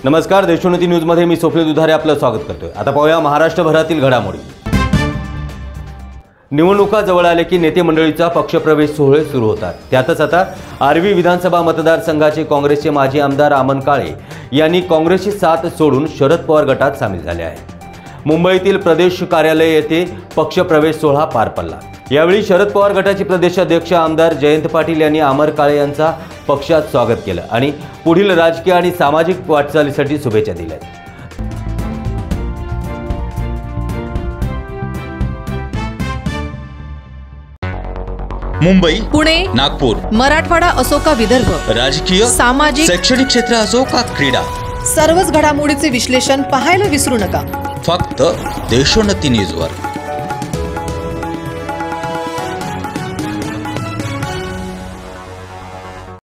नमस्कार, देशोन्नती न्यूजमध्ये मी स्वप्नील दुधारे आपलं स्वागत करतोय। आता पाहूया महाराष्ट्रभरातील घडामोडी। निवडणुका जवळ आले की नेते मंडळीचा पक्षप्रवेश सोहळे सुरू होतात। त्यातच आता आर्वी विधानसभा मतदारसंघाचे काँग्रेसचे माजी आमदार अमन काळे यांनी काँग्रेसची साथ सोडून शरद पवार गटात सामील झाले आहे। मुंबईतील प्रदेश कार्यालय येथे पक्षप्रवेश सोहळा पार पडला। यावेळी शरद पवार गटाचे प्रदेशाध्यक्ष आमदार जयंत पाटील यांनी अमर काळे यांचा पक्षात स्वागत केलं आणि पुढील राजकीय आणि सामाजिक वाटचालीसाठी शुभेच्छा दिल्या। मुंबई, पुणे, नागपूर, मराठवाडा असो का विदर्भ, राजकीय, सामाजिक, शैक्षणिक क्षेत्र असो का क्रीडा, सर्वच घडामोडीचे विश्लेषण पाहायला विसरू नका। फक्त देशोन्नती न्यूजवर।